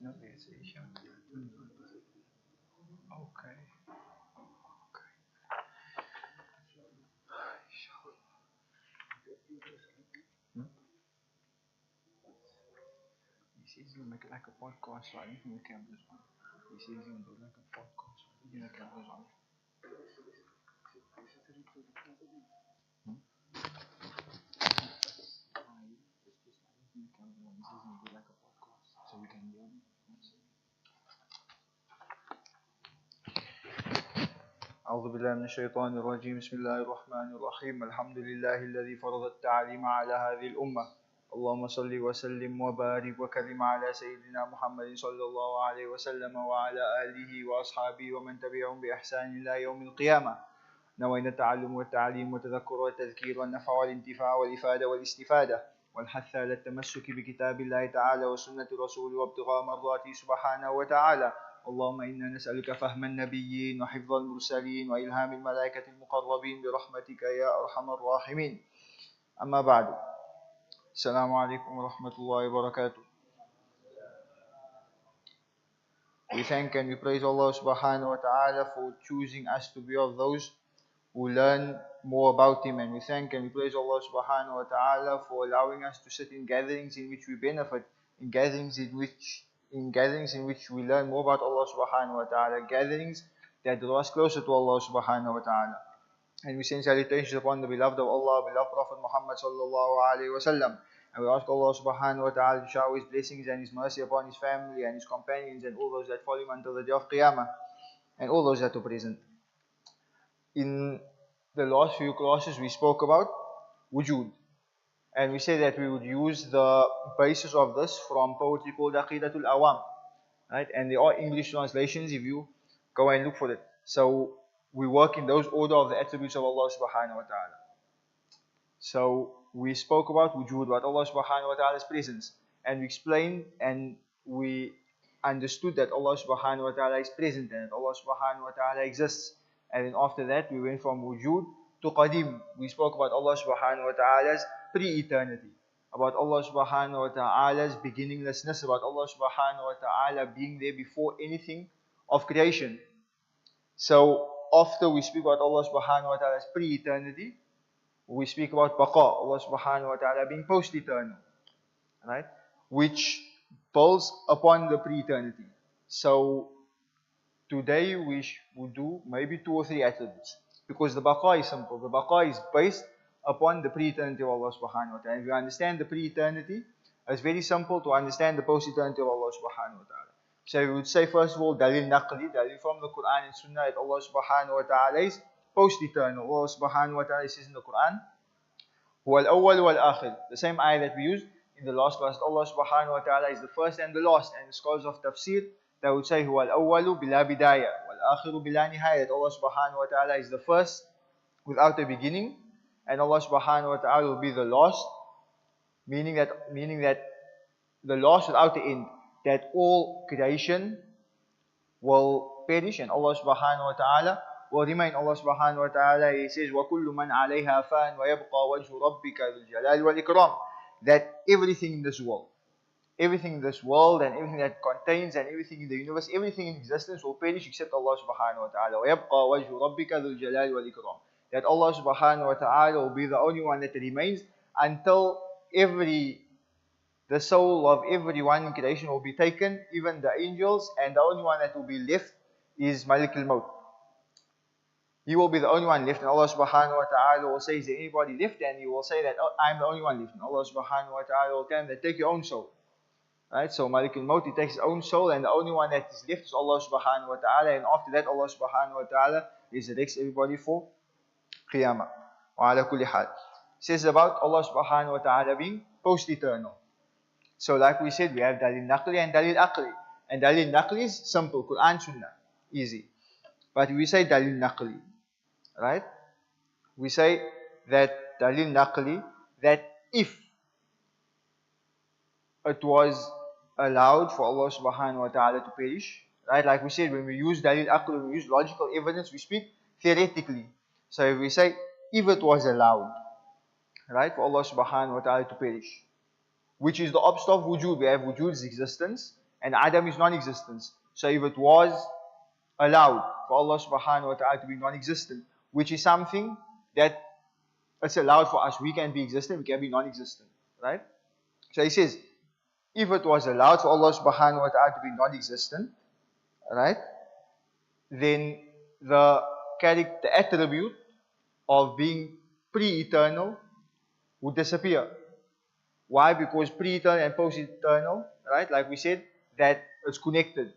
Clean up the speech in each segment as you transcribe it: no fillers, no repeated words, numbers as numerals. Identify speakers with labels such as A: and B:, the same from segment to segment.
A: No, it's Asia. Okay. Hmm? He says he'll make it like a podcast, so I don't think the camera's on. He says he'll do like a podcast, so I think the camera's on. Hmm? It's just, I don't think the camera's on. He says he'll do like a podcast, so we can hear him. أعوذ بالله من الشيطان الرجيم بسم الله الرحمن الرحيم الحمد لله الذي فرض التعليم على هذه الأمة اللهم صل وسلم وبارك وكرم على سيدنا محمد صلى الله عليه وسلم وعلى آله وأصحابه ومن تبعهم بإحسان إلى يوم القيامة. نوينا التعلم والتعليم والتذكر والتذكير والنفع والانتفاع والإفادة والاستفادة والحث على التمسك بكتاب الله تعالى وسنة رسوله وابتغاء مرضاته سبحانه وتعالى. اللهم إنا نسألك فهم النبيين وحفظ المرسلين وإلهام الملائكة المقربين برحمتك يا أرحم الراحمين. أما بعد. السلام عليكم ورحمة الله وبركاته. We thank and we praise Allah subhanahu wa ta'ala for choosing us to be of those who learn more about Him, and we thank and we praise Allah subhanahu wa ta'ala for allowing us to sit in gatherings in which we benefit, in gatherings in which we learn more about Allah subhanahu wa ta'ala, gatherings that draw us closer to Allah subhanahu wa ta'ala. And we send salutations upon the beloved of Allah, beloved Prophet Muhammad sallallahu alayhi wa sallam. And we ask Allah subhanahu wa ta'ala to shower His blessings and His mercy upon His family and His companions and all those that follow Him until the day of Qiyamah, and all those that are present. In the last few classes we spoke about wujud, and we said that we would use the basis of this from poetry called Aqeedah Awam, right? And there are English translations if you go and look for it. So we work in those order of the attributes of Allah subhanahu wa ta'ala. So we spoke about wujud, about Allah subhanahu wa ta'ala's presence, and we explained and we understood that Allah subhanahu wa ta'ala is present and that Allah subhanahu wa ta'ala exists. And then after that we went from wujud to qadim. We spoke about Allah subhanahu wa ta'ala's pre-eternity, about Allah subhanahu wa ta'ala's beginninglessness, about Allah subhanahu wa ta'ala being there before anything of creation. So after we speak about Allah subhanahu wa ta'ala's pre-eternity, we speak about baqa, Allah subhanahu wa ta'ala being post-eternal, right? Which builds upon the pre-eternity. So today we will do maybe 2 or 3 attributes, because the baqa is simple. The baqa is based upon the pre-eternity of Allah subhanahu wa ta'ala. If you understand the pre-eternity, it's very simple to understand the post-eternity of Allah subhanahu wa ta'ala. So we would say first of all, dalil naqli, dalil from the Quran and Sunnah, that Allah subhanahu wa ta'ala is post-eternal. Allah subhanahu wa ta'ala says in the Quran, huwa al-awwal wal-akhir. The same ayah that we used in the last class, Allah subhanahu wa ta'ala is the first and the last. And the scholars of tafsir, they would say huwa al-awwalu bila bidaya wal-akhiru bila nihaya. That Allah subhanahu wa ta'ala is the first without a beginning, and Allah subhanahu wa ta'ala will be the last, meaning that the last without the end, that all creation will perish and Allah subhanahu wa ta'ala will remain. Allah subhanahu wa ta'ala, He says, وَكُلُّ مَنْ عَلَيْهَا فَانٍ وَيَبْقَى وَجْهُ رَبِّكَ ذُو الْجَلَالِ وَالْإِكْرَامِ. That everything in this world and everything that contains and everything in the universe, everything in existence will perish except Allah subhanahu wa ta'ala. وَيَبْقَى وَجْهُ رَبِّكَ ذُو الْجَلَالِ وَالْإِكْرَامِ. That Allah subhanahu wa ta'ala will be the only one that remains until the soul of everyone in creation will be taken, even the angels, and the only one that will be left is Malik al-Maut. he will be the only one left, and Allah subhanahu wa ta'ala will say, is there anybody left? And he will say that, oh, I'm the only one left. And Allah subhanahu wa ta'ala will tell him that, take your own soul. Right? So Malik al-Maut, he takes his own soul, and the only one that is left is Allah subhanahu wa ta'ala. And after that, Allah subhanahu wa ta'ala resurrects everybody for Qiyamah. Wa ala kulli hal. Says about Allah subhanahu wa ta'ala being post-eternal. So like we said, we have Dalil Naqli and Dalil Aqli. And Dalil Naqli is simple, Quran, Sunnah, easy. But we say Dalil Naqli, right? We say that Dalil Naqli, that if it was allowed for Allah subhanahu wa ta'ala to perish, right? Like we said, when we use Dalil Aqli, when we use logical evidence, we speak theoretically. So if we say, if it was allowed, right, for Allah subhanahu wa ta'ala to perish, which is the opposite of wujud. We have wujud is existence, and Adam is non-existence. So if it was allowed for Allah subhanahu wa ta'ala to be non-existent, which is something that it's allowed for us, we can be existent, we can be non-existent, right? So he says, if it was allowed for Allah subhanahu wa ta'ala to be non-existent, right, then the attribute of being pre-eternal would disappear. Why? Because pre-eternal and post-eternal, right, like we said, that it's connected.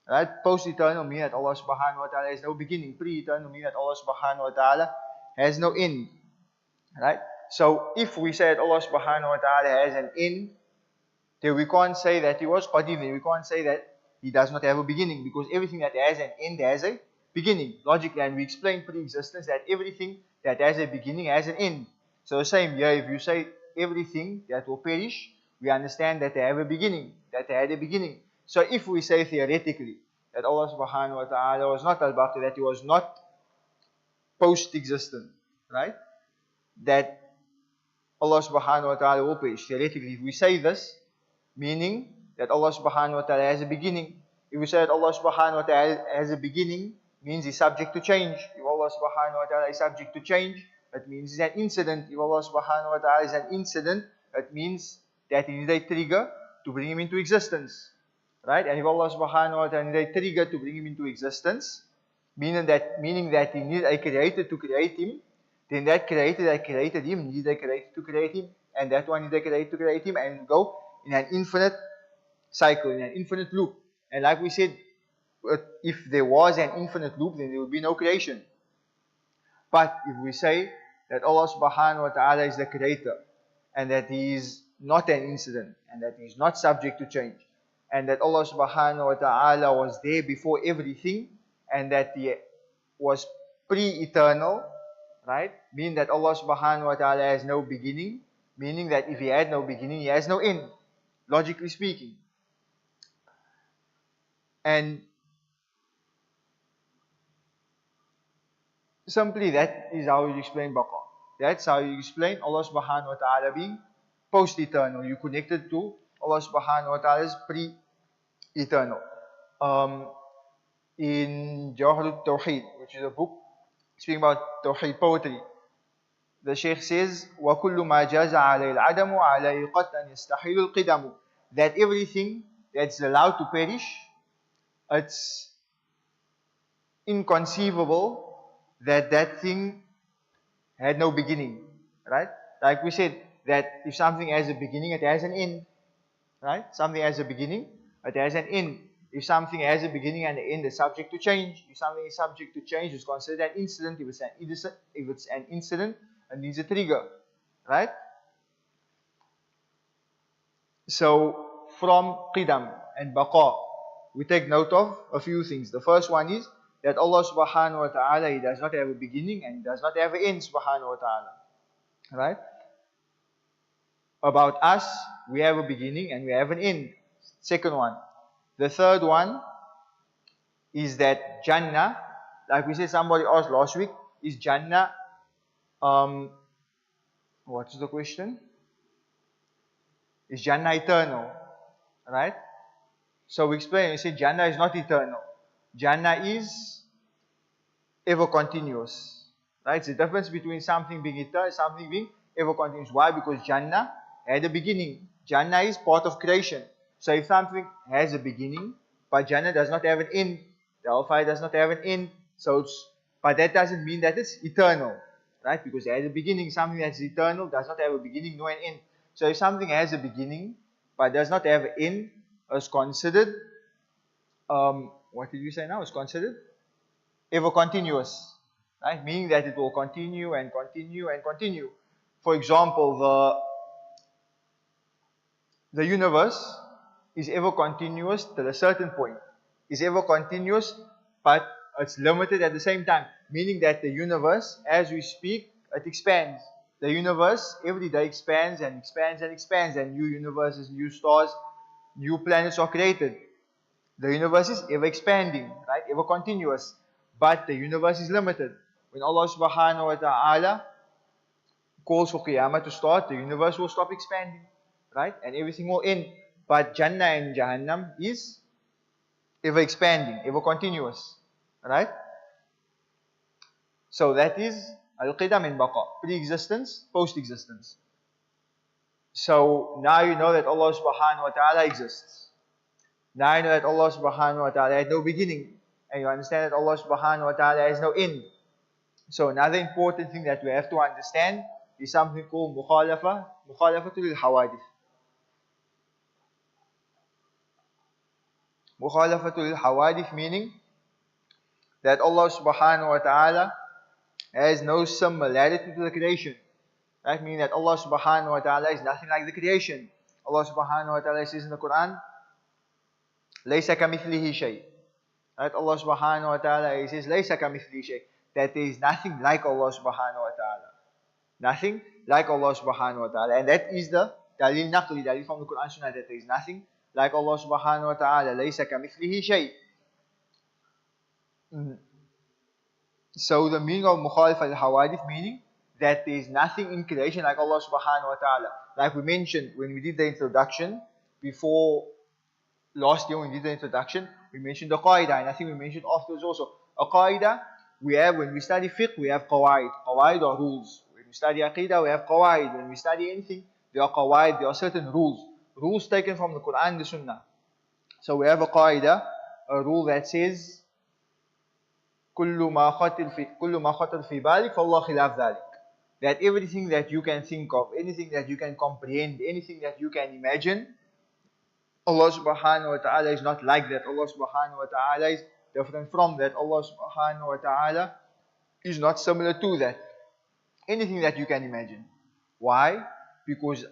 A: Right? Post-eternal means that Allah subhanahu wa ta'ala has no beginning. Pre-eternal means that Allah subhanahu wa ta'ala has no end. Right? So if we say that Allah subhanahu wa ta'ala has an end, then we can't say that He was qadim. We can't say that He does not have a beginning, because everything that has an end has a beginning. Logically, and we explained pre-existence that everything that has a beginning has an end. So the same here, if you say everything that will perish, we understand that they have a beginning, that they had a beginning. So if we say theoretically that Allah subhanahu wa ta'ala was not al-Baqi, that He was not post-existent, right? That Allah subhanahu wa ta'ala will perish. Theoretically, if we say this, meaning that Allah subhanahu wa ta'ala has a beginning. If we say that Allah subhanahu wa ta'ala has a beginning, means He's subject to change. If Allah subhanahu wa ta'ala is subject to change, that means He's an incident. If Allah subhanahu wa ta'ala is an incident, that means that He needs a trigger to bring Him into existence. Right? And if Allah subhanahu wa ta'ala needs a trigger to bring Him into existence, meaning that He needs a creator to create Him, then that creator that created Him needs a creator to create Him, and that one needs a creator to create Him, and go in an infinite cycle, in an infinite loop. And like we said, if there was an infinite loop, then there would be no creation. But if we say that Allah subhanahu wa ta'ala is the creator, and that He is not an incident, and that He is not subject to change, and that Allah subhanahu wa ta'ala was there before everything, and that He was pre-eternal, right? Meaning that Allah subhanahu wa ta'ala has no beginning, meaning that if He had no beginning, He has no end, logically speaking. And simply that is how you explain Baqa. That's how you explain Allah subhanahu wa ta'ala being post-eternal. You connect it to Allah subhanahu wa ta'ala's pre-eternal. In Jawhar al-Tawheed, which is a book speaking about Tawheed poetry, the Shaykh says, وَكُلُّ مَا جَازَ عَلَيْهِ الْعَدَمُ عَلَيْهِ قَدْ أَنْ يَسْتَحِيلُ الْقِدَمُ. That everything that's allowed to perish, it's inconceivable that thing had no beginning, right? Like we said, that if something has a beginning, it has an end, right? Something has a beginning, it has an end. If something has a beginning and an end, it's subject to change. If something is subject to change, it's considered an incident. If it's an incident, it needs a trigger, right? So from Qidam and Baqa, we take note of a few things. The first one is that Allah subhanahu wa ta'ala, He does not have a beginning and He does not have an end, subhanahu wa ta'ala. Right? About us, we have a beginning and we have an end. Second one. The third one is that Jannah, like we said, somebody asked last week, is Jannah, what is the question? Is Jannah eternal? Right? So we explain, we say Jannah is not eternal. Jannah is ever continuous. Right? It's the difference between something being eternal and something being ever continuous. Why? Because Jannah had a beginning. Jannah is part of creation. So if something has a beginning, but Jannah does not have an end, the hellfire does not have an end, so it's But that doesn't mean that it's eternal, right? Because it has a beginning. Something that's eternal does not have a beginning nor an end. So if something has a beginning but does not have an end, is considered, what did you say now? Is considered ever continuous, right? Meaning that it will continue and continue and continue. For example, the universe is ever continuous till a certain point. Is ever continuous, but it's limited at the same time. Meaning that the universe, as we speak, it expands. The universe every day expands and expands and expands, and new universes, new stars, new planets are created. The universe is ever expanding, right? Ever continuous. But the universe is limited. When Allah subhanahu wa ta'ala calls for Qiyamah to start, the universe will stop expanding, right? And everything will end. But Jannah and Jahannam is ever expanding, ever continuous, right? So that is Al-Qidam min Baqa, pre-existence, post-existence. So now you know that Allah subhanahu wa ta'ala exists. Now you know that Allah subhanahu wa ta'ala had no beginning. And you understand that Allah subhanahu wa ta'ala has no end. So another important thing that we have to understand is something called mukhalafatul hawadith. Mukhalafatul hawadith meaning that Allah subhanahu wa ta'ala has no similarity to the creation. That means that Allah subhanahu wa ta'ala is nothing like the creation. Allah subhanahu wa ta'ala says in the Quran, لَيْسَ كَمِثْلِهِ شَيْءٍ. Right? Allah subhanahu wa ta'ala says, لَيْسَ كَمِثْلِهِ شَيْءٍ. That there is nothing like Allah subhanahu wa ta'ala. Nothing like Allah subhanahu wa ta'ala. And that is the dalil naqli, dalil from the Quran Sunnah, that there is nothing like Allah subhanahu wa ta'ala. لَيْسَ كَمِثْلِهِ شَيْءٍ. So the meaning of mukhalif al-hawadith meaning that there is nothing in creation like Allah subhanahu wa ta'ala. Like we mentioned when we did the introduction, before last year when we did the introduction, we mentioned the qaida, and I think we mentioned afterwards also. A qaida, we have, when we study fiqh, we have qawaid. Qawaid are rules. When we study aqeedah, we have qawaid. When we study anything, there are qawaid, there are certain rules. Rules taken from the Quran and the Sunnah. So we have a qaida, a rule that says, كل ما خطر في بالك فالله خلاف ذلك. That everything that you can think of, anything that you can comprehend, anything that you can imagine, Allah subhanahu wa ta'ala is not like that. Allah subhanahu wa ta'ala is different from that. Allah subhanahu wa ta'ala is not similar to that. Anything that you can imagine. Why? Because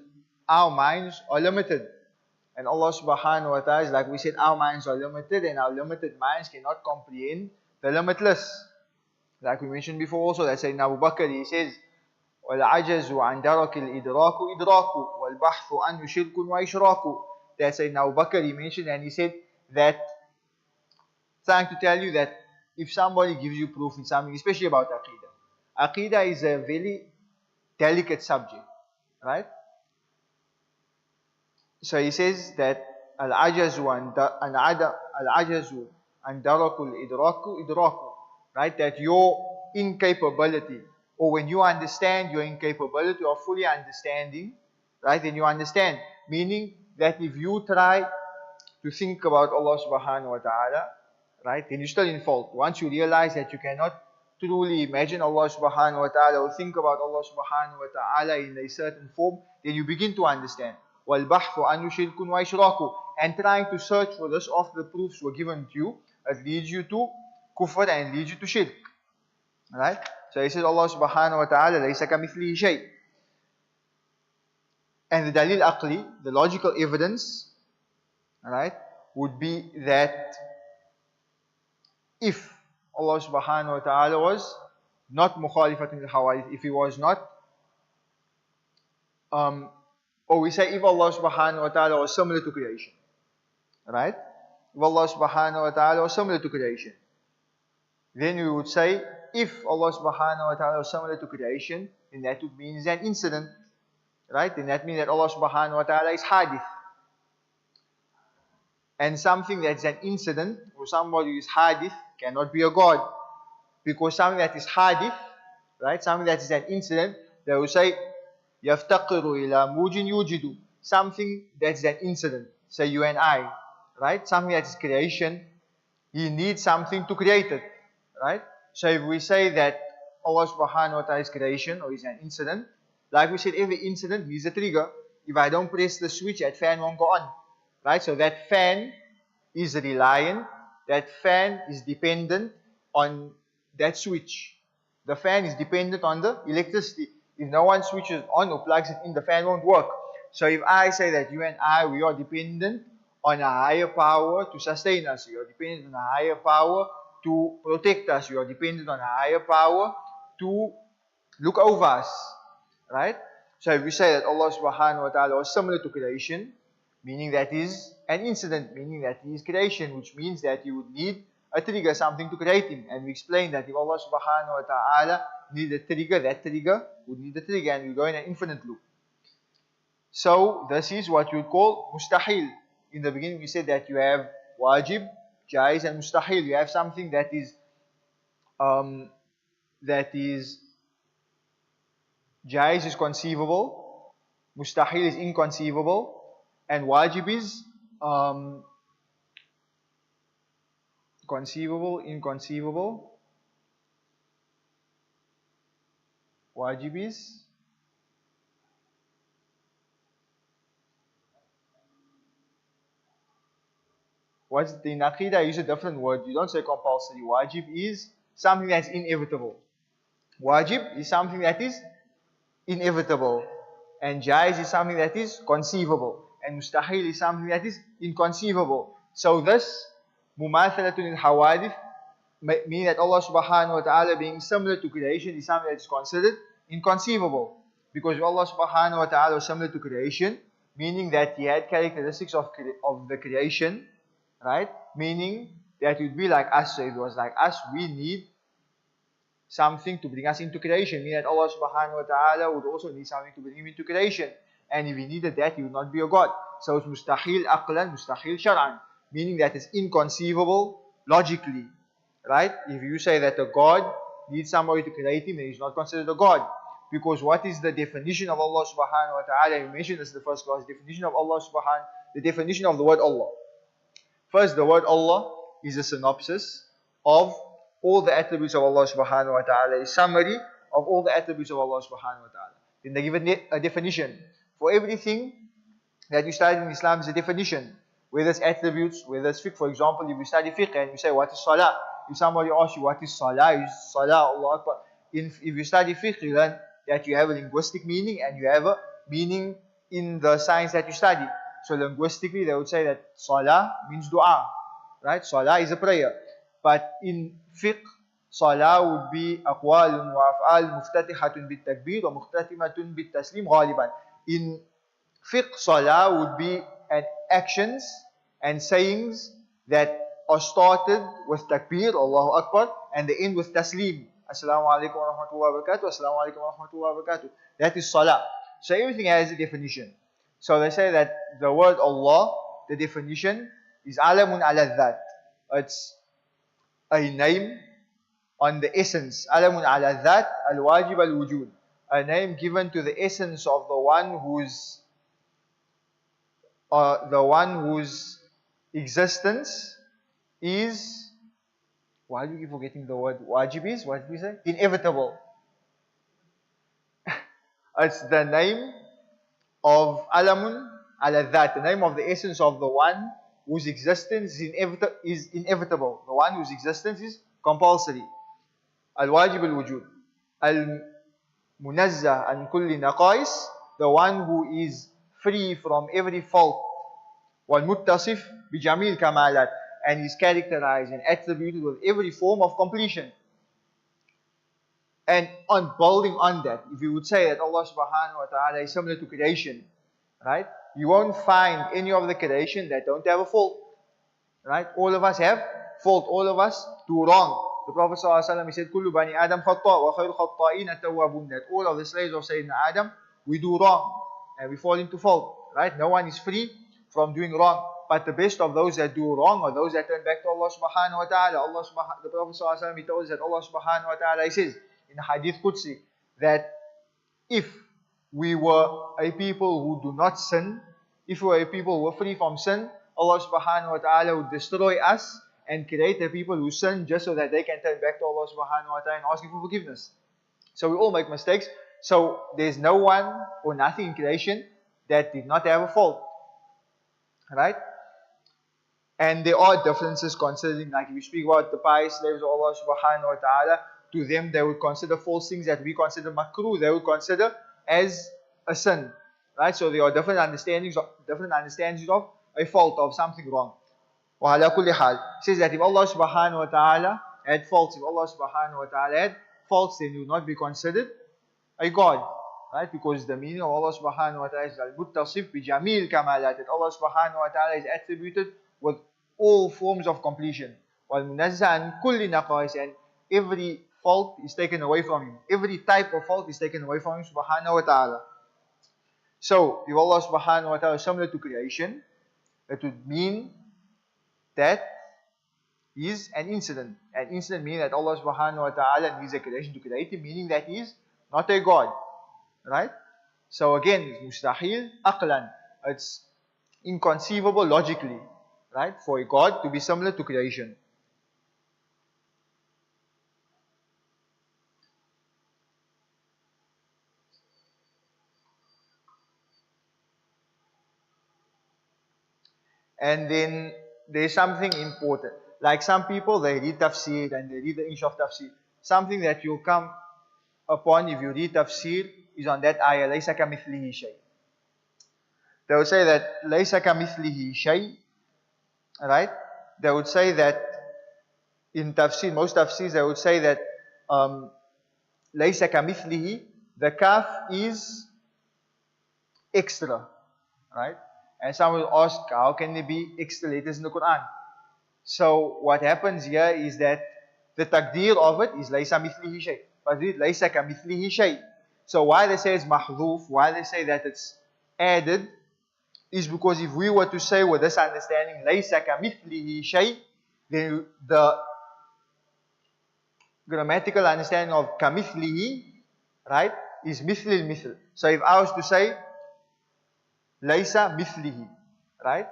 A: our minds are limited. And Allah subhanahu wa ta'ala is, like we said, our minds are limited, and our limited minds cannot comprehend the limitless. Like we mentioned before also, that Sayyidina Abu Bakr, he says, وَالْعَجَزُ عَنْ دَرَكِ الْإِدْرَاكُ إِدْرَاكُ وَالْبَحْثُ عَنْهُ شِرْكٌ وَإِشْرَاكُ. That Sayyidina Abu Bakr, he mentioned, and he said that, trying to tell you that if somebody gives you proof in something, especially about Aqeedah. Aqeedah is a very delicate subject, right? So he says that الْعَجَزُ and darakul idraku, right? That your incapability, or when you understand your incapability of fully understanding, right? Then you understand. Meaning that if you try to think about Allah subhanahu wa ta'ala, right? Then you're still in fault. Once you realize that you cannot truly imagine Allah subhanahu wa ta'ala or think about Allah subhanahu wa ta'ala in a certain form, then you begin to understand. وَالْبَحْثُ عَنْهُ شِرْكٌ وَإِشْرَاكُ. And trying to search for this after the proofs were given to you, it leads you to kufr and leads you to shirk. Right? So he says Allah subhanahu wa ta'ala لَيْسَ كَمِثْلِهِ شَيْءٍ. And the dalil aqli, the logical evidence, right, would be that if Allah subhanahu wa ta'ala was not mukhalifatun al-hawadith, if he was not, or we say if Allah subhanahu wa ta'ala was similar to creation, right? If Allah subhanahu wa ta'ala was similar to creation, then we would say if Allah subhanahu wa ta'ala was similar to creation, then that would mean an incident, right? Then that means that Allah subhanahu wa ta'ala is hadith. And something that's an incident, or somebody who is hadith, cannot be a God. Because something that is hadith, right? Something that is an incident, they will say, يَفْتَقِرُ إِلَى مُوجٍ يُوجِدُ. Something that's an incident, say you and I, right? Something that is creation, he needs something to create it, right? So if we say that Allah subhanahu wa ta'ala is creation or is an incident, like we said, every incident needs a trigger. If I don't press the switch, that fan won't go on. Right? So that fan is reliant, that fan is dependent on that switch. The fan is dependent on the electricity. If no one switches on or plugs it in, the fan won't work. So if I say that you and I, we are dependent on a higher power to sustain us, we are dependent on a higher power to protect us, we are dependent on a higher power to look over us, right? So if we say that Allah subhanahu wa ta'ala was similar to creation, meaning that is an incident, meaning that he is creation, which means that you would need a trigger, something to create him. And we explained that if Allah subhanahu wa ta'ala needed a trigger, that trigger would need a trigger, and we go in an infinite loop. So this is what you call mustahil. In the beginning we said that you have wajib, jaiz and mustahil. You have something that is jaiz is conceivable, mustahil is inconceivable, and wajib is conceivable, inconceivable. Wajib is what's the in Aqeedah? I use a different word. You don't say compulsory. Wajib is something that's inevitable. Wajib is something that is inevitable. And jaiz is something that is conceivable. And mustahil is something that is inconceivable. So this mumathalatun al-hawadith mean that Allah subhanahu wa ta'ala being similar to creation is something that is considered inconceivable. Because Allah subhanahu wa ta'ala was similar to creation, meaning that he had characteristics of the creation, right? Meaning that it would be like us. So if it was like us, we need something to bring us into creation. Meaning that Allah subhanahu wa ta'ala would also need something to bring him into creation. And if he needed that, he would not be a God. So it's mustahil aqlan, mustahil shar'an. Meaning that it's inconceivable logically. Right? If you say that a God needs somebody to create him, then he's not considered a God. Because what is the definition of Allah subhanahu wa ta'ala? We mentioned this in the first class. Definition of Allah the definition of the word Allah. First, the word Allah is a synopsis of all the attributes of Allah subhanahu wa ta'ala, a summary of all the attributes of Allah subhanahu wa ta'ala. Then they give a definition. For everything that you study in Islam is a definition. Whether it's attributes, whether it's fiqh. For example, if you study fiqh and you say, what is salah? If somebody asks you, what is salah? You say, salah, Allah Akbar. If you study fiqh, you learn that you have a linguistic meaning and you have a meaning in the science that you study. So linguistically, they would say that salah means dua, right? Salah is a prayer. But in fiqh, salah would be aqwalun wa af'al muftatihatun bit takbir wa muhtatimatun bit taslim ghaliban. In fiqh, salah would be actions and sayings that are started with takbir, Allahu Akbar, and they end with taslim. Assalamu alaikum wa rahmatullahi wa barakatuh, assalamu alaikum wa rahmatullahi wa barakatuh. That is salah. So everything has a definition. So they say that the word Allah, the definition is alamun ala dhat. It's a name on the essence. Alamun ala dhat al-wajib al-wujud. A name given to the essence of the one whose existence is, why do you keep forgetting the word wajib is? What did we say? Inevitable. It's the name of alamun ala dhat, the name of the essence of the one whose existence is inevitable, the one whose existence is compulsory. Al-wajib al-wujud. Al-munazzah an kulli naqais, the one who is free from every fault. Wal-muttasif bi jamil kamalat, and is characterized and attributed with every form of completion. And on building on that, if you would say that Allah subhanahu wa ta'ala is similar to creation, right? You won't find any of the creation that don't have a fault. Right? All of us have fault. All of us do wrong. The Prophet ﷺ said, Kullu bani Adam khata wa khayru khata'in at-tawwabun. That all of the slaves of Sayyidina Adam, we do wrong. And we fall into fault. Right? No one is free from doing wrong. But the best of those that do wrong are those that turn back to Allah subhanahu wa ta'ala. The Prophet ﷺ, he told us that Allah subhanahu wa ta'ala, he says in Hadith Qudsi, that if we were a people who do not sin, if we were a people who were free from sin, Allah subhanahu wa ta'ala would destroy us and create people who sin just so that they can turn back to Allah subhanahu wa ta'ala and ask Him for forgiveness. So we all make mistakes. So there's no one or nothing in creation that did not have a fault. Right? And there are differences considering, like if you speak about the pious slaves of Allah subhanahu wa ta'ala, to them they would consider false things that we consider makruh, they would consider as a sin. Right? So there are different understandings of a fault, of something wrong. وَعَلَى كُلِّ حَالٍ It says that if Allah subhanahu wa ta'ala had faults, then he would not be considered a God. Right? Because the meaning of Allah subhanahu wa ta'ala is al-muttasif bi jamil kamalat. That Allah subhanahu wa ta'ala is attributed with all forms of completion. وَالْمُنَزَّةَ عَنْ كُلِّ نَقَائِصٍ And every fault is taken away from Him. Every type of fault is taken away from Him subhanahu wa ta'ala. So, if Allah subhanahu wa ta'ala is similar to creation, it would mean that is an incident. An incident meaning that Allah subhanahu wa ta'ala needs a creation to create Him, meaning that He is not a God. Right? So again, it's mustahil aqlan. It's inconceivable logically, right, for a God to be similar to creation. And then there's something important. Like some people, they read tafsir and they read the English of tafsir. Something that you'll come upon if you read tafsir is on that ayah, لَيْسَ كَمِثْلِهِ شَيْءٍ. They would say that لَيْسَ كَمِثْلِهِ شَيْءٍ. Right? They would say that in tafsir, most tafsirs, they would say that لَيْسَ كَمِثْلِهِ, the kaf is extra. Right? And some will ask, how can there be extra letters in the Quran? So what happens here is that the takdir of it is لَيْسَ مِثْلِهِ شَيْءٍ. But read لَيْسَ كَمِثْلِهِ شَيْءٍ. So why they say it's mahdhuf, why they say that it's added, is because if we were to say with this understanding, لَيْسَ كَمِثْلِهِ شَيْءٍ, then the grammatical understanding of كَمِثْلِهِ, right, is مثل المثل. So if I was to say لَيْسَ مِثْلِهِ, right,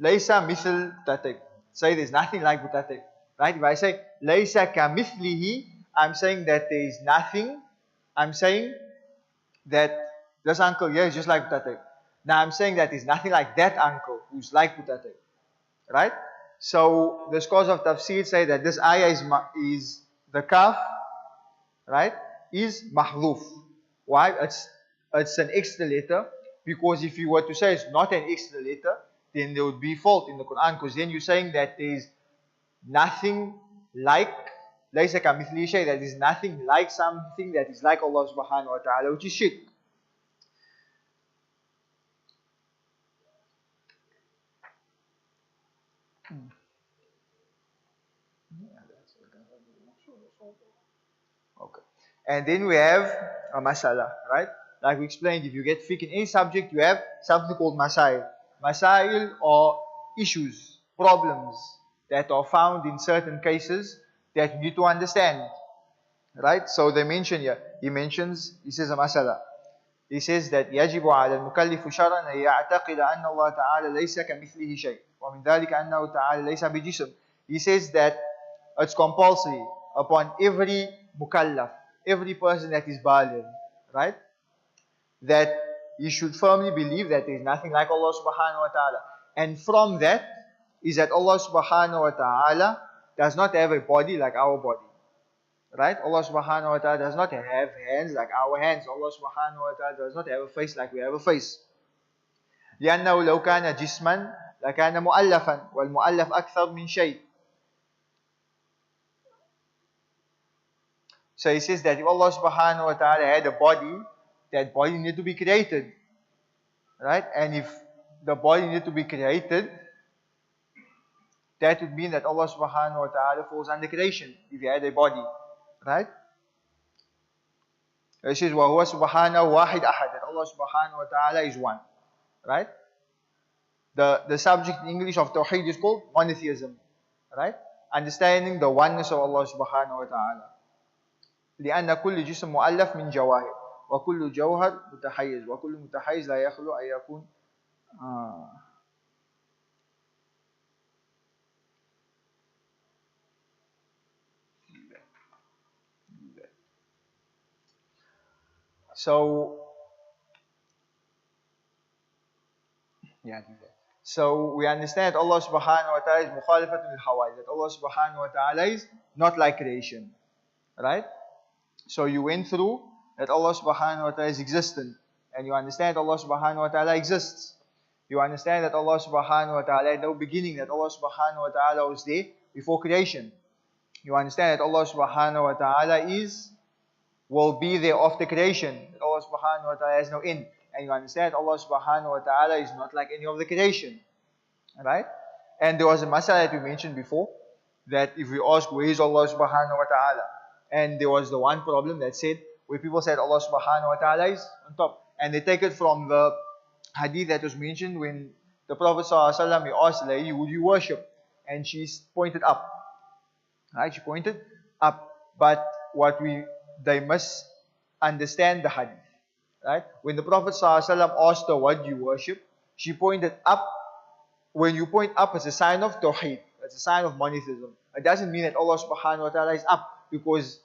A: لَيْسَ مِثْل Tatik, say there's nothing like Tatik. Right? If I say لَيْسَ كَمِثْلِهِ, I'm saying that there is nothing. I'm saying that this uncle here is just like Tatik. Now I'm saying that there's nothing like that uncle who's like Tatik. Right? So the scholars of tafsir say that this ayah is the kaf, right, is mahdhuf. Why? It's an extra letter, because if you were to say it's not an extra letter, then there would be fault in the Quran, because then you're saying that there is nothing like laysa kamithlihi shay, that is nothing like something that is like Allah subhanahu wa ta'ala, which is shirk. Okay. And then we have a masala, right? Like we explained, if you get fiqh in any subject, you have something called masail. Masail are issues, problems that are found in certain cases that you need to understand. Right? So they mention here, he says a masala. He says that يجب على المكلف شرعا أن يعتقد أن الله تعالى ليس كمثله شيء ومن ذلك أنه تعالى ليس بجسم. He says that it's compulsory upon every mukallaf, every person that is baligh, right, that you should firmly believe that there is nothing like Allah subhanahu wa ta'ala. And from that is that Allah subhanahu wa ta'ala does not have a body like our body. Right? Allah subhanahu wa ta'ala does not have hands like our hands. Allah subhanahu wa ta'ala does not have a face like we have a face. لأنه لو كان جسما لكان مؤلفا والمؤلف أكثر من شيء. So he says that if Allah subhanahu wa ta'ala had a body, that body needed to be created. Right? And if the body needed to be created, that would mean that Allah subhanahu wa ta'ala falls under creation if he had a body. Right? It says, وَهُوَ سُبْحَانَهُ وَاحِدْ أَحَدٍ, that Allah subhanahu wa ta'ala is one. Right? The subject in English of Tawheed is called monotheism. Right? Understanding the oneness of Allah subhanahu wa ta'ala. لأن كل جسم مؤلف من جواهر وكل جوهر متحيز وكل متحيز لا يخلو أن يكون So, yeah, do that. So we understand Allah subhanahu wa ta'ala is mukhalifatun al-hawadith, that Allah subhanahu wa ta'ala is not like creation. Right? So you went through that Allah subhanahu wa ta'ala is existent, and you understand Allah subhanahu wa ta'ala exists. You understand that Allah subhanahu wa ta'ala had no beginning, that Allah subhanahu wa ta'ala was there before creation. You understand that Allah subhanahu wa ta'ala will be there after creation, that Allah subhanahu wa ta'ala has no end. And you understand Allah subhanahu wa ta'ala is not like any of the creation. Right? And there was a masala that we mentioned before, that if we ask where is Allah subhanahu wa ta'ala, and there was the one problem that said, where people said Allah subhanahu wa ta'ala is on top. And they take it from the hadith that was mentioned when the Prophet sallallahu alaihi wasallam, he asked the lady, would you worship? And she pointed up. Right? She pointed up. But they must understand the hadith. Right? When the Prophet sallallahu alaihi wasallam asked her, what do you worship? She pointed up. When you point up, it's a sign of tawheed. It's a sign of monotheism. It doesn't mean that Allah subhanahu wa ta'ala is up, because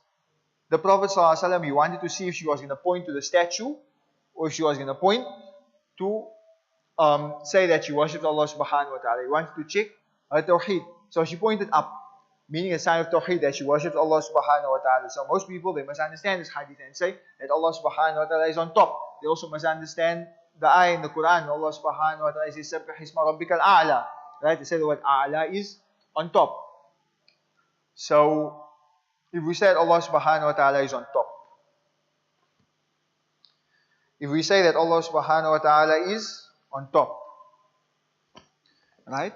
A: the Prophet ﷺ, he wanted to see if she was going to point to the statue, or if she was going to point to say that she worshipped Allah subhanahu wa ta'ala. He wanted to check her tawheed. So she pointed up, meaning a sign of tawheed, that she worships Allah subhanahu wa ta'ala. So most people, they must understand this hadith and say that Allah subhanahu wa ta'ala is on top. They also must understand the ayah in the Quran. Allah subhanahu wa ta'ala says, Sabbih isma rabbikal a'la. Right? They say the word a'la is on top. So, if we say Allah subhanahu wa ta'ala is on top, if we say that Allah subhanahu wa ta'ala is on top, right?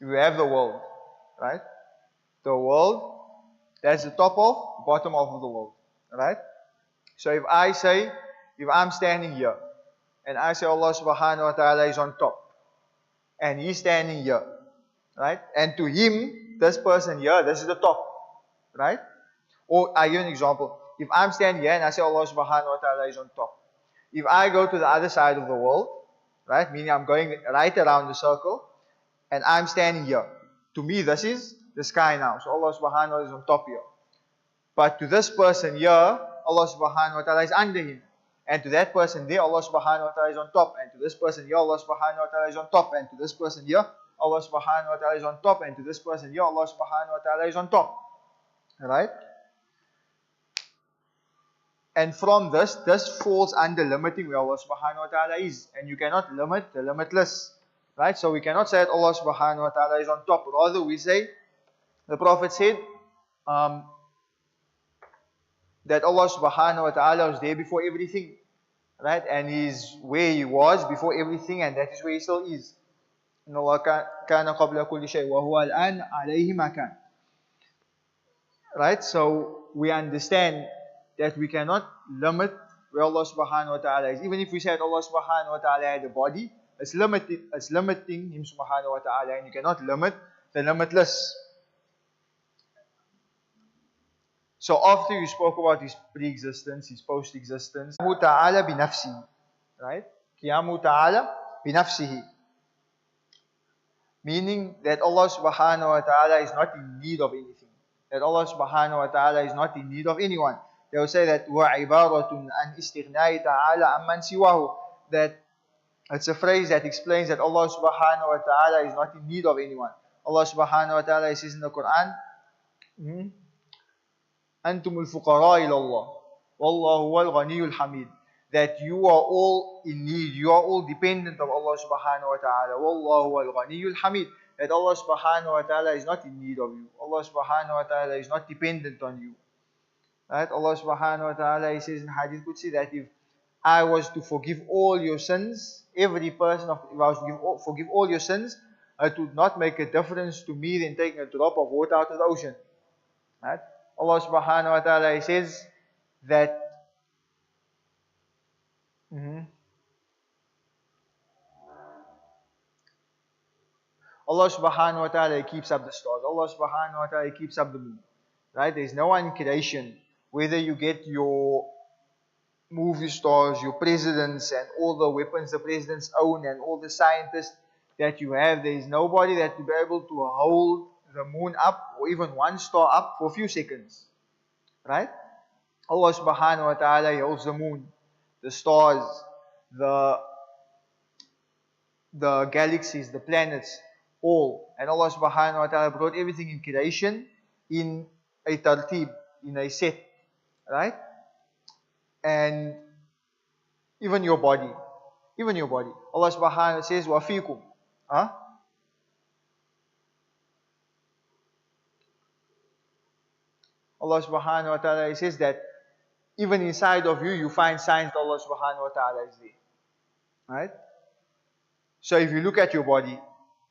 A: If we have the world, right? The world, that's the top of, bottom of the world, right? So if I'm standing here, and I say Allah subhanahu wa ta'ala is on top, and he's standing here, right? And to him, this person here, this is the top, right? Or I give an example. If I'm standing here and I say Allah subhanahu wa ta'ala is on top, if I go to the other side of the world, right? Meaning I'm going right around the circle, and I'm standing here. To me, this is the sky now. So Allah subhanahu wa ta'ala is on top here. But to this person here, Allah subhanahu wa ta'ala is under him. And to that person there, Allah subhanahu wa ta'ala is on top. And to this person here, Allah subhanahu wa ta'ala is on top. And to this person here, Allah subhanahu wa ta'ala is on top. And to this person here, Allah subhanahu wa ta'ala is on top. Right? And from this falls under limiting where Allah subhanahu wa ta'ala is. And you cannot limit the limitless. Right? So we cannot say that Allah subhanahu wa ta'ala is on top. Rather we say, the Prophet said, that Allah subhanahu wa ta'ala was there before everything. Right? And He's where He was before everything, and that is where He still is. إِنَّ اللَّهَ كَانَ قَبْلَ كُلِّ شَيْءٍ وَهُوَ الْآنَ عَلَيْهِ مَا كَانَ. Right? So we understand that we cannot limit where Allah subhanahu wa ta'ala is. Even if we said Allah subhanahu wa ta'ala had a body, it's limiting Him subhanahu wa ta'ala, and you cannot limit the limitless. So after you spoke about His pre-existence, His post-existence, Qiyamu ta'ala binafsihi, right? Qiyamu ta'ala binafsihi, meaning that Allah subhanahu wa ta'ala is not in need of anything. That Allah subhanahu wa ta'ala is not in need of anyone. They will say that وَعِبَارَةٌ عَنْ إِسْتِغْنَاءِ تَعَالَى عَمَّنْ سِوَاهُ, that it's a phrase that explains that Allah subhanahu wa ta'ala is not in need of anyone. Allah subhanahu wa ta'ala says in the Quran, أَنْتُمُ الْفُقَرَاءِ إِلَى اللَّهِ وَاللَّهُ هُوَ الْغَنِيُّ الْحَمِيدُ, that you are all in need, you are all dependent of Allah subhanahu wa ta'ala. وَاللَّهُ هُوَ الْغَنِيُّ الْحَمِيدُ, that Allah subhanahu wa ta'ala is not in need of you. Allah subhanahu wa ta'ala is not dependent on you. Right? Allah subhanahu wa ta'ala, He says in Hadith Qudsi that if I was to forgive all your sins, if I was to forgive all your sins, it would not make a difference to me than taking a drop of water out of the ocean. Right? Allah subhanahu wa ta'ala, He says that Allah subhanahu wa ta'ala keeps up the stars. Allah subhanahu wa ta'ala keeps up the moon. Right? There is no one in creation, whether you get your movie stars, your presidents, and all the weapons the presidents own, and all the scientists that you have, there is nobody that will be able to hold the moon up, or even one star up, for a few seconds. Right? Allah subhanahu wa ta'ala, He holds the moon, the stars, the galaxies, the planets, all. And Allah subhanahu wa ta'ala brought everything in creation in a tartib, in a set. Right? And even your body. Even your body. Allah subhanahu wa ta'ala says, وَفِيكُمْ. Huh? Allah subhanahu wa ta'ala, He says that even inside of you, you find signs that Allah subhanahu wa ta'ala is there. Right? So if you look at your body,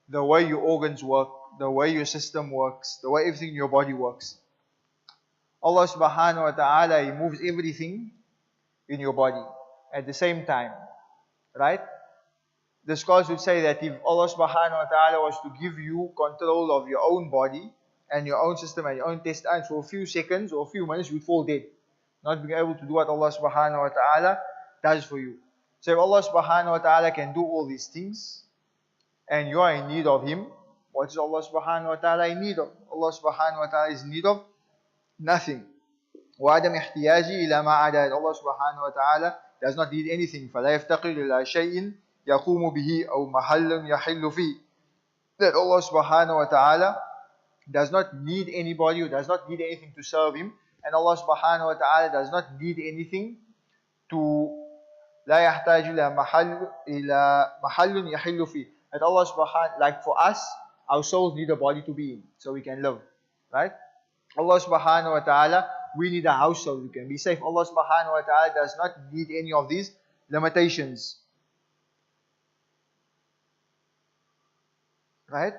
A: the way your organs work, the way your system works, the way everything in your body works, Allah subhanahu wa ta'ala, He moves everything in your body at the same time. Right? The scholars would say that if Allah subhanahu wa ta'ala was to give you control of your own body and your own system and your own intestines for a few seconds or a few minutes, you would fall dead. Not being able to do what Allah subhanahu wa ta'ala does for you. So if Allah subhanahu wa ta'ala can do all these things and you are in need of Him, what is Allah subhanahu wa ta'ala in need of? Allah subhanahu wa ta'ala is in need of nothing. وَعَدَمْ احْتِيَاجِ إِلَى مَا عَدَى. Allah subhanahu wa ta'ala does not need anything. فَلَا يَفْتَقِرُ إِلَى شَيْءٍ يَقُومُ بِهِ أَوْ مَحَلٌ يَحِلُّ فِيهِ. That Allah subhanahu wa ta'ala does not need anybody, who does not need anything to serve Him. And Allah subhanahu wa ta'ala does not need anything to لا يحتاج إلى محل يحل فيه. That Allah subhanahu, like for us, our souls need a body to be in, so we can live. Right? Allah subhanahu wa ta'ala, we need a house so we can be safe. Allah subhanahu wa ta'ala does not need any of these limitations. Right?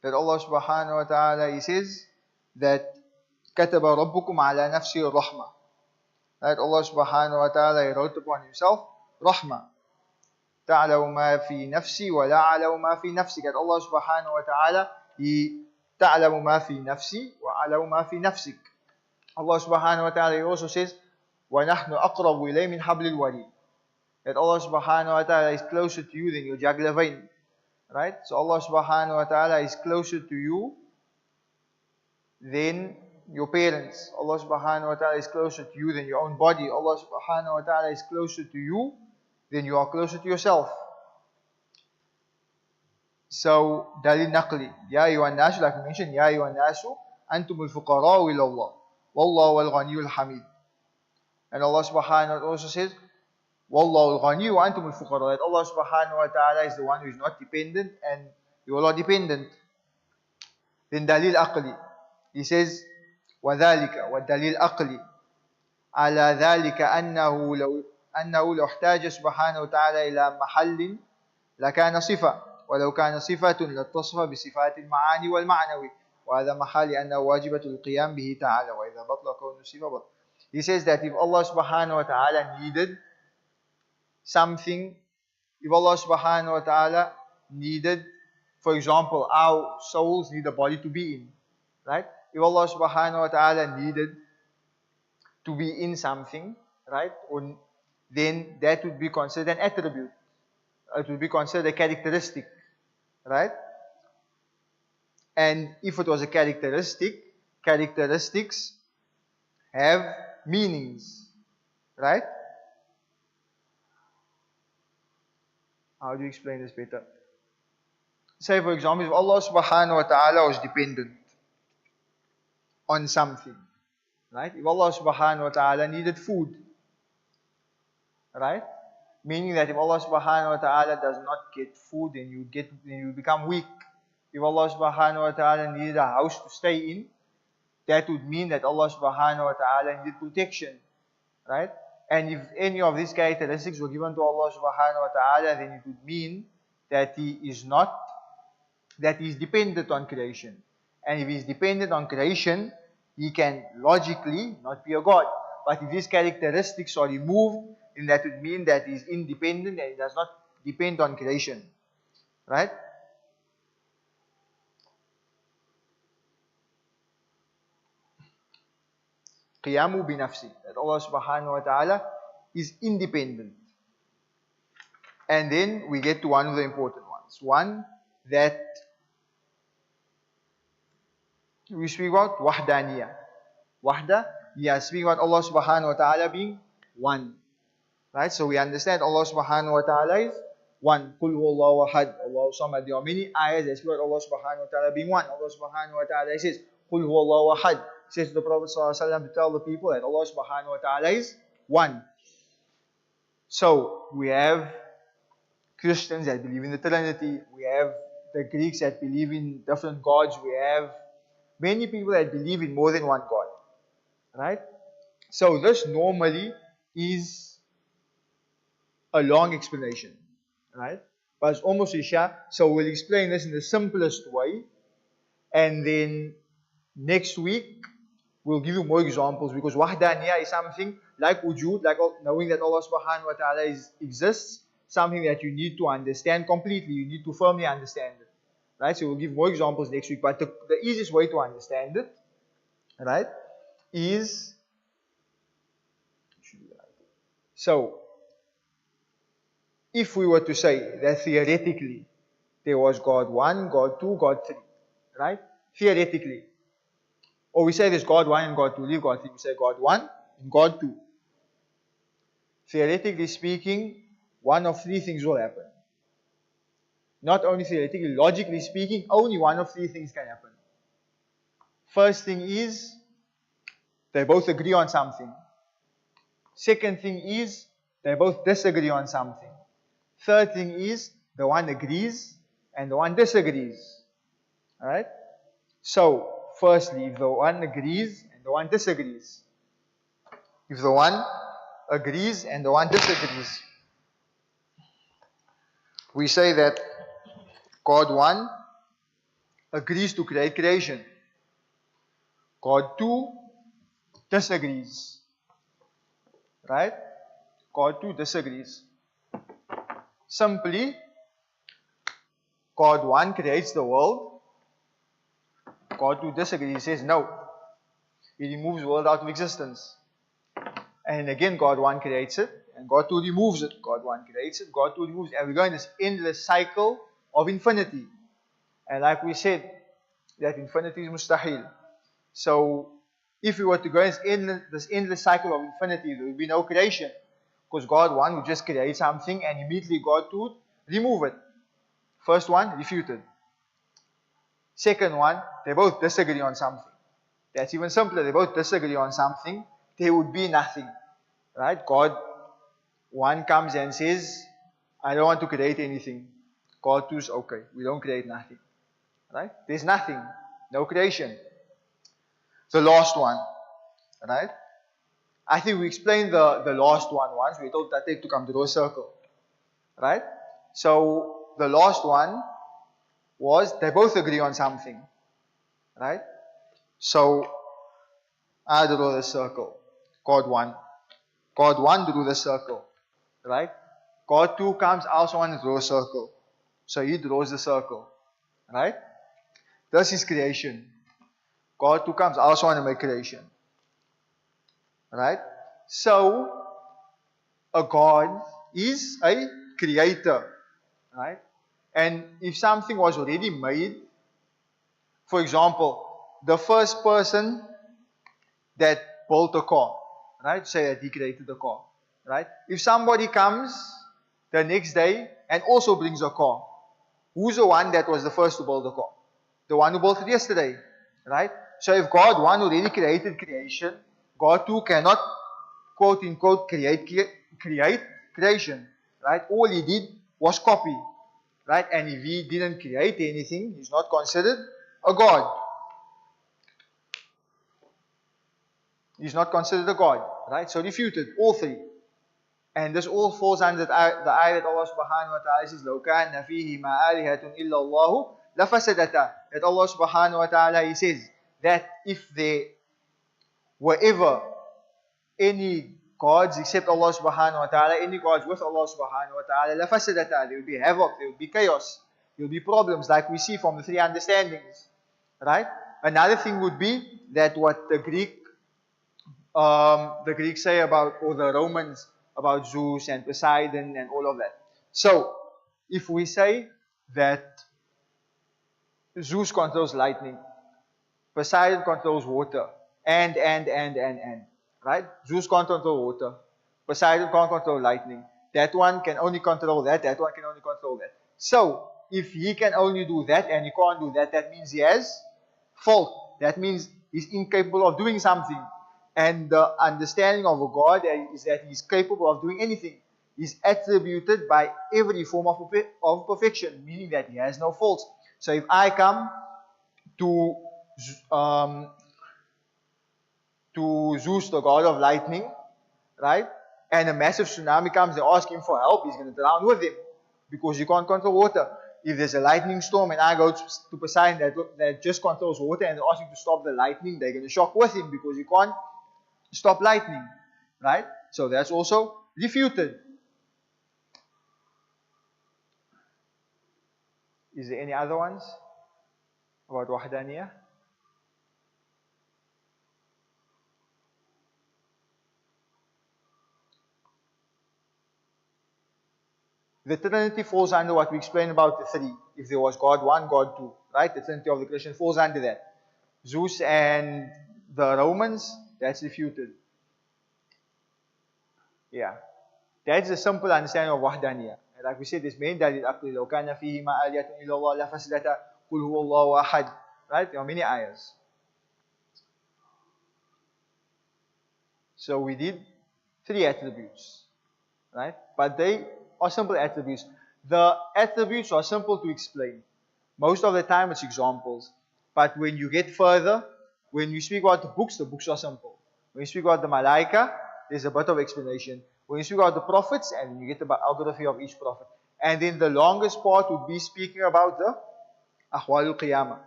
A: That Allah subhanahu wa ta'ala, He says that كَتَبَ رَبُّكُمْ عَلَى نَفْسِهِ الرَّحْمَةِ. That Allah subhanahu wa ta'ala, He wrote upon Himself rahmah. تَعْلَوْ مَا فِي نَفْسِي وَلَا عَلَوْ مَا فِي نَفْسِكَ. That Allah subhanahu wa ta'ala, He تَعْلَوْ مَا فِي نَفْسِي وَعَلَوْ مَا فِي نَفْسِكَ. Allah subhanahu wa ta'ala, He also says وَنَحْنُ أَقْرَبُ إِلَيْهِ مِنْ حَبْلِ الْوَرِيدِ. That Allah subhanahu wa ta'ala is closer to you than your jugular vein. Right? So Allah subhanahu wa ta'ala is closer to you than your parents. Allah subhanahu wa ta'ala is closer to you than your own body. Allah subhanahu wa ta'ala is closer to you than you are closer to yourself. So, dalil naqli. Ya ayyuhan nasu, like we mentioned, Ya ayyuhan nasu, antumul fuqara'u ila Allah. Wallahu al-ghaniyul hamid. And Allah subhanahu wa ta'ala also says, Wallahu al-ghani wa antum al-fuqara. That Allah subhanahu wa ta'ala is the one who is not dependent and you all are dependent. Then dalil aqli. He says, وَذَلِكَ وَالدَّلِيلُ أَقْلِي عَلَى ذَلِكَ أَنَّهُ لو احتاج سبحانه وتعالى إلى محل لكان صفة ولو كان صفة لاتصف بصفات المعاني والمعنوي وهذا محال أنه واجبة القيام به تعالى وإذا بطل كون صفة بطل. He says that if Allah subhanahu wa ta'ala needed something, if Allah subhanahu wa ta'ala needed, for example, our souls need a body to be in, right? If Allah subhanahu wa ta'ala needed to be in something, right, then that would be considered an attribute. It would be considered a characteristic, right? And if it was a characteristic, characteristics have meanings, right? How do you explain this better? Say, for example, if Allah subhanahu wa ta'ala was dependent on something, right? If Allah subhanahu wa ta'ala needed food, right? Meaning that if Allah subhanahu wa ta'ala does not get food, then you become weak. If Allah subhanahu wa ta'ala needed a house to stay in, that would mean that Allah subhanahu wa ta'ala needed protection, right? And if any of these characteristics were given to Allah subhanahu wa ta'ala, then it would mean that He is dependent on creation. And if He is dependent on creation, He can logically not be a God. But if these characteristics are removed, then that would mean that He is independent and He does not depend on creation. Right? Qiyamu bi nafsi. That Allah subhanahu wa ta'ala is independent. And then we get to one of the important ones. One that we speak about, wahdaniyah. Wahdaniyah, speaking about Allah subhanahu wa ta'ala being one. Right? So we understand Allah subhanahu wa ta'ala is one. Qul huwallahu ahad, Allahu samad. There are many ayahs that speak about Allah subhanahu wa ta'ala being one. Allah subhanahu wa ta'ala says, Qul huwallahu ahad. Says the Prophet sallallahu alaihi wasallam to tell the people that Allah subhanahu wa ta'ala is one. So we have Christians that believe in the Trinity. We have the Greeks that believe in different gods. We have many people that believe in more than one God. Right? So this normally is a long explanation. Right? But it's almost Isha. So we'll explain this in the simplest way. And then next week, we'll give you more examples, because wahdaniyah is something like wujud, like knowing that Allah subhanahu wa ta'ala exists, something that you need to understand completely. You need to firmly understand it. Right? So we'll give more examples next week. But the easiest way to understand it, right, is, so if we were to say that theoretically there was God 1, God 2, God 3, right? Theoretically. Or we say there's God 1 and God 2, leave God 3, we say God 1 and God 2. Theoretically speaking, one of three things will happen. Not only theoretically, logically speaking, only one of three things can happen. First thing is, they both agree on something. Second thing is, they both disagree on something. Third thing is, the one agrees and the one disagrees. Alright? So, firstly, if the one agrees and the one disagrees. If the one agrees and the one disagrees, we say that God 1 agrees to create creation. God 2 disagrees. Right? God 2 disagrees. Simply, God 1 creates the world. God 2 disagrees. He says no. He removes the world out of existence. And again, God 1 creates it, and God 2 removes it. God 1 creates it, God 2 removes it. And we go in this endless cycle of infinity. And like we said, that infinity is mustahil. So, if we were to go in this endless cycle of infinity, there would be no creation. Because God 1 would just create something and immediately God 2 would remove it. First one, refuted. Second one, they both disagree on something. That's even simpler. They both disagree on something. There would be nothing. Right? God 1 comes and says, I don't want to create anything. God 2 is okay. We don't create nothing. Right? There's nothing. No creation. The last one. Right? I think we explained the last one once. We told Tate to come to draw a circle. Right? So, the last one was they both agree on something. Right? So, I draw the circle. God 1. God 1 drew the circle. Right? God 2 comes, I also want to draw a circle. So, he draws the circle. Right? This is creation. God 2 comes, I also want to make creation. Right? So, a God is a creator. Right? And if something was already made, for example, the first person that built a car, right? Say that he created the car, right? If somebody comes the next day and also brings a car, who's the one that was the first to build the car? The one who built it yesterday, right? So if God 1 already created creation, God 2 cannot, quote unquote, create creation, right? All he did was copy, right? And if he didn't create anything, he's not considered a God. He's not considered a God, right? So refuted, all three. And this all falls under the ayah that Allah subhanahu wa ta'ala says, لَوْ كَانَ فِيهِ مَا آلِهَةٌ إِلَّا اللَّهُ لَفَسَدَتَا. That Allah subhanahu wa ta'ala, He says that if there were ever any gods except Allah subhanahu wa ta'ala, any gods with Allah subhanahu wa ta'ala, لَفَسَدَتَا. There will be havoc, there will be chaos, there will be problems like we see from the three understandings, right? Another thing would be that what the Greeks say about, or the Romans, about Zeus and Poseidon and all of that. So, if we say that Zeus controls lightning, Poseidon controls water, and, right? Zeus can't control water, Poseidon can't control lightning. That one can only control that one can only control that. So, if he can only do that and he can't do that, that means he has fault. That means he's incapable of doing something. And the understanding of a God is that he's capable of doing anything. He's attributed by every form of perfection, meaning that he has no faults. So if I come to Zeus, the god of lightning, right? And a massive tsunami comes, they ask him for help, he's going to drown with him because you can't control water. If there's a lightning storm and I go to Poseidon that just controls water and they ask him to stop the lightning, they're going to shock with him because you can't stop lightning, right? So that's also refuted. Is there any other ones about Wahdaniyah? The Trinity falls under what we explained about the three. If there was God 1, God 2, right? The Trinity of the creation falls under that. Zeus and the Romans, that's refuted. Yeah. That's the simple understanding of Wahdaniyah. And like we said, this main dalil Aqeedah. لو كان فيهما آلهة إلا الله لفسدتا قل هو الله أحد. Right? There are many ayahs. So we did 3 attributes. Right? But they are simple attributes. The attributes are simple to explain. Most of the time it's examples. But when you get further, when you speak about the books are simple. When you speak about the malaika, there's a bit of explanation. When you speak about the prophets, and you get the biography of each prophet. And then the longest part would be speaking about the Ahwalul Qiyamah.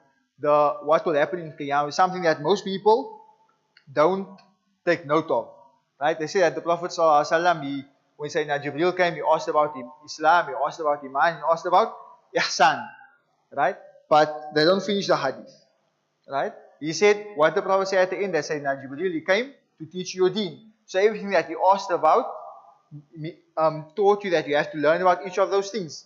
A: What will happen in Qiyamah is something that most people don't take note of. Right? They say that the Prophet ﷺ, when Sayyidina Jibreel came, he asked about Islam, he asked about Iman, he asked about Ihsan. Right? But they don't finish the hadith. Right? He said, what the Prophet said at the end, that Sayyidina Jibreel, he came to teach you your deen. So everything that he asked about, taught you that you have to learn about each of those things.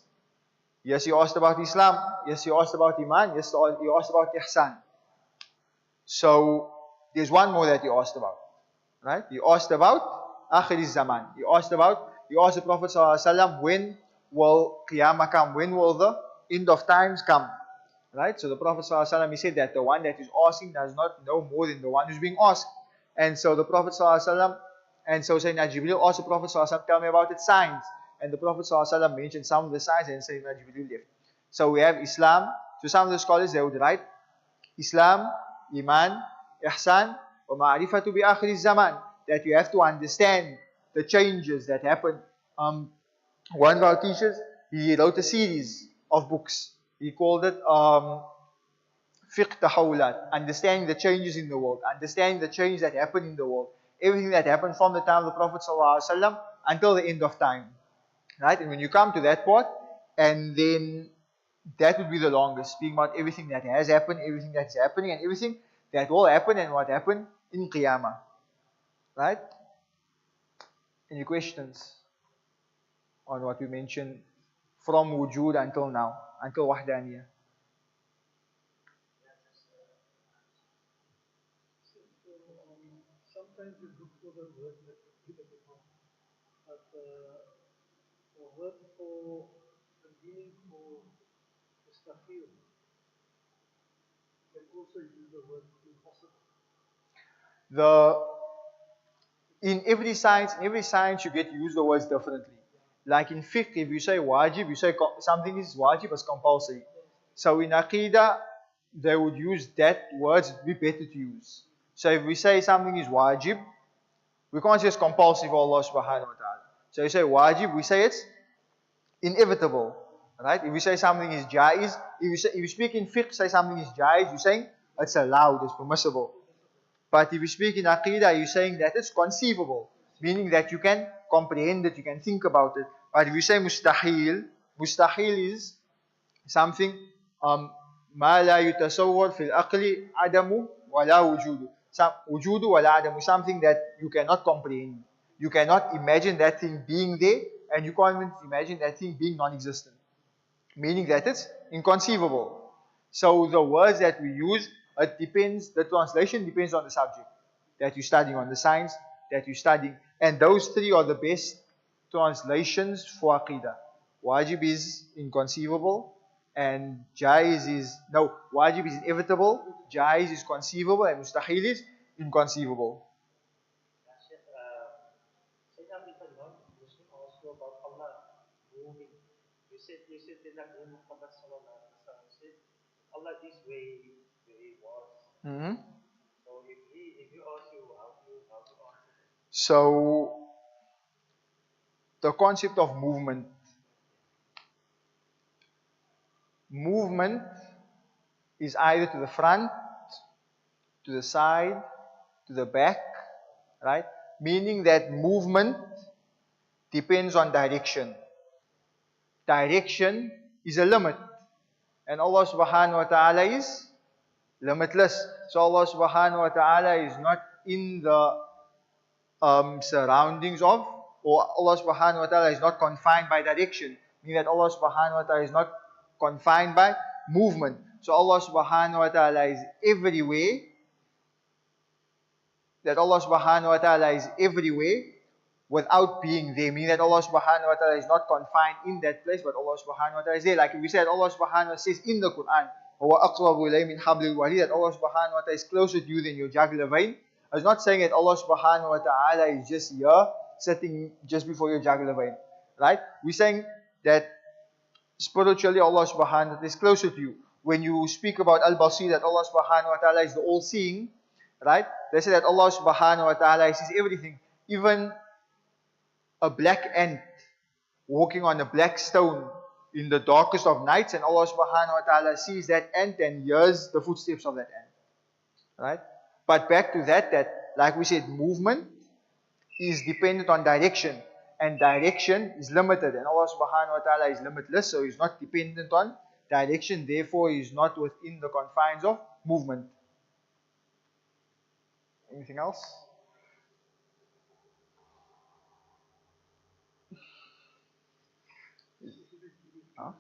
A: Yes, he asked about Islam. Yes, he asked about Iman. Yes, he asked about Ihsan. So, there's one more that he asked about. Right? He asked about Akhir Zaman. He asked the Prophet ﷺ, when will Qiyamah come? When will the end of times come? Right? So the Prophet ﷺ, he said that the one that is asking does not know more than the one who's being asked. And so the Prophet ﷺ, and so Sayyidina Jibreel asked the Prophet ﷺ, tell me about its signs. And the Prophet ﷺ mentioned some of the signs, and Sayyidina Jibreel left. So we have Islam. So some of the scholars, they would write Islam, Iman, Ihsan, wa ma'rifatu bi akhir zaman. That you have to understand the changes that happen. One of our teachers, he wrote a series of books. He called it Fiqh Tahawulat, understanding the changes in the world, understanding the change that happened in the world, everything that happened from the time of the Prophet ﷺ until the end of time. Right? And when you come to that part, and then that would be the longest, speaking about everything that has happened, everything that's happening, and everything that will happen and what happened in Qiyamah. Right? Any questions on what we mentioned from Wujud until now, until Wahdaniyah?
B: Sometimes you look for the word that you get it wrong. But the word for the meaning for mustahil, you can also use the word impossible.
A: In every science you get to use the words differently. Like in fiqh, if you say wajib, you say something is wajib as compulsory. So in Aqeedah, they would use that words, it would be better to use. So if we say something is wajib, we can't say it's compulsory for Allah subhanahu wa ta'ala. So you say wajib, we say it's inevitable. Right? If we say something is jaiz, if you speak in fiqh, say something is jaiz, you're saying it's allowed, it's permissible. But if you speak in Aqeedah, you're saying that it's conceivable, meaning that you can comprehend it, you can think about it. But if you say mustahil is something ما لا يتصور في العقل عدم ولا وجود. وجود ولا عدم, something that you cannot comprehend. You cannot imagine that thing being there and you can't even imagine that thing being non-existent, meaning that it's inconceivable. So the words that we use, it depends, the translation depends on the subject that you're studying, on the science that you're studying. And those three are the best translations for Aqeedah. Wajib is inconceivable, and Jaiz is, no, Wajib is inevitable, Jaiz is conceivable, and Mustahil is inconceivable.
B: Sheikh, say that if a non-Muslim asked you about Allah moving, you said in that when Muhammad sallallahu alaihi wasallam said, Allah is where he was.
A: Mm-hmm.
B: So if you ask you how to answer that?
A: So the concept of movement. Movement is either to the front, to the side, to the back, right? Meaning that movement depends on direction. Direction is a limit. And Allah subhanahu wa ta'ala is limitless. So Allah subhanahu wa ta'ala is not in the surroundings of, or Allah subhanahu wa ta'ala is not confined by direction. Meaning that Allah subhanahu wa ta'ala is not confined by movement. So Allah subhanahu wa ta'ala is everywhere. That Allah subhanahu wa ta'ala is everywhere without being there. Meaning that Allah subhanahu wa ta'ala is not confined in that place, but Allah subhanahu wa ta'ala is there. Like we said, Allah subhanahu wa ta'ala says in the Quran, وَهُوَ أَقْرَبُ إِلَيْهِ مِنْ حَبْلِ الْوَرِيدِ, that Allah subhanahu wa ta'ala is closer to you than your jugular vein. It's not saying that Allah subhanahu wa ta'ala is just here, sitting just before your jugular vein. Right? We're saying that spiritually Allah subhanahu wa ta'ala is closer to you. When you speak about Al-Basir, that Allah subhanahu wa ta'ala is the all-seeing, right? They say that Allah subhanahu wa ta'ala sees everything. Even a black ant walking on a black stone in the darkest of nights, and Allah subhanahu wa ta'ala sees that ant and hears the footsteps of that ant. Right? But back to that, like we said, movement is dependent on direction. And direction is limited. And Allah subhanahu wa ta'ala is limitless, so He's not dependent on direction. Therefore, He is not within the confines of movement. Anything else? Huh?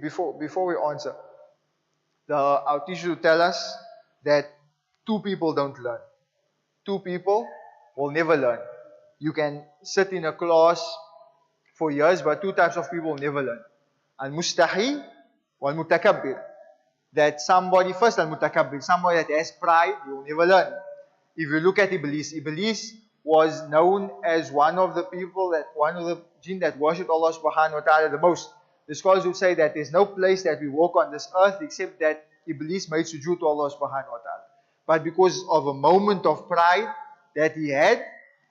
A: Before we answer, our teacher will tell us that two people don't learn. Two people will never learn. You can sit in a class for years, but two types of people will never learn. Al-mustahi wal-mutakabbir. That somebody, first al-mutakabbir, somebody that has pride, will never learn. If you look at Iblis was known as one of the jinn that worshipped Allah subhanahu wa ta'ala the most. The scholars would say that there's no place that we walk on this earth except that Iblis made sujood to Allah subhanahu wa ta'ala. But because of a moment of pride that he had,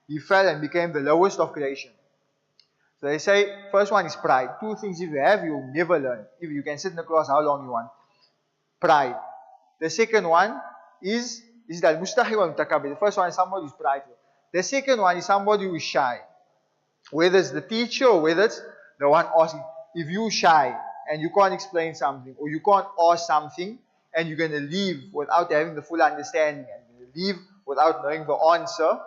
A: he fell and became the lowest of creation. So they say, first one is pride. Two things if you have, you'll never learn. If you can sit in the class how long you want. Pride. The second one is al-mustahi wal-mutakabbir. The first one is somebody who's prideful. The second one is somebody who is shy. Whether it's the teacher or whether it's the one asking. If you're shy and you can't explain something, or you can't ask something, and you're going to leave without having the full understanding, and you're going to leave without knowing the answer,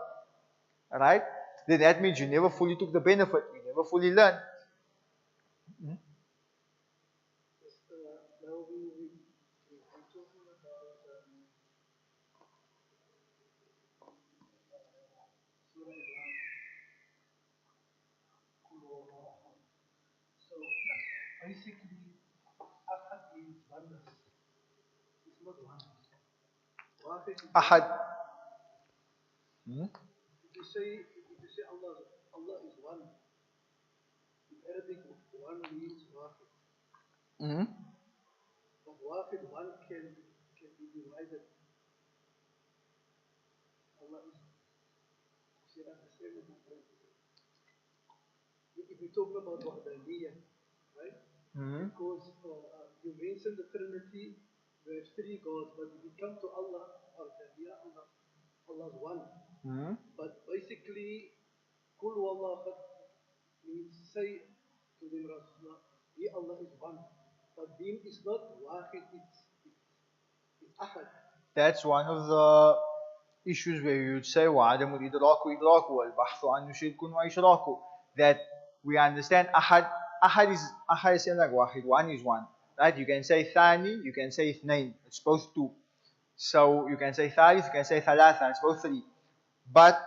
A: right? Then that means you never fully took the benefit. You never fully learned.
B: Now I'm talking about so basically, Ahad means oneness. It's not one.
A: Ahad.
B: If you say Allah is one, in Arabic, one means wahid. But wahid, one can be divided. Allah is. You understand what I'm trying to say? If we talk about Wahdaniyah, right? Because you mentioned the Trinity, we have three gods, but if we come to Allah, Wahdaniyah, Allah's one. But basically, Kul Wallah means say to them, Rasulullah, Allah is one. But deen is not wahid, it's ahad.
A: that's one of the issues where you would say وعدم الإدراك إدراك والبحث عنه شرك وإشراك, that we understand أحد is same like واحد, one is one, right? You can say ثاني, you can say اثنين, it's both two. So you can say ثالث, you can say ثلاثة, it's both three. But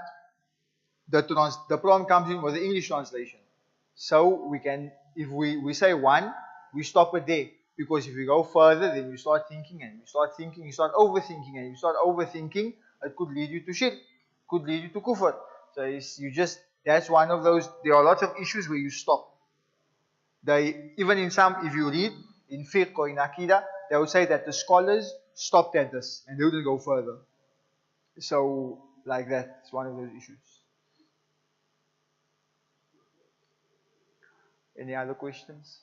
A: the problem comes in with the English translation. So we can, if we say one, we stop it there. Because if you go further, then you start thinking and you start thinking, you start overthinking and you start overthinking, it could lead you to shirk, could lead you to kufr. So you just, that's one of those, there are lots of issues where you stop. Even in some, if you read in fiqh or in Aqeedah, they would say that the scholars stopped at this and they wouldn't go further. So, like that, it's one of those issues. Any other questions?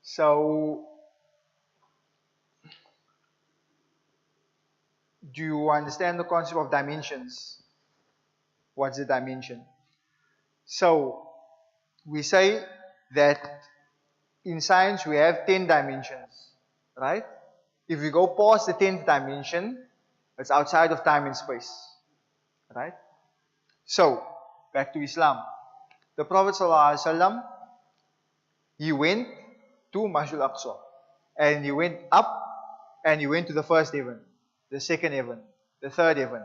A: So, do you understand the concept of dimensions? What's the dimension? So, we say that in science we have 10 dimensions, right? If we go past the 10th dimension, it's outside of time and space, right? So, back to Islam. The Prophet ﷺ, he went to Masjid al-Aqsa, and he went up, and he went to the first heaven, the second heaven, the third heaven.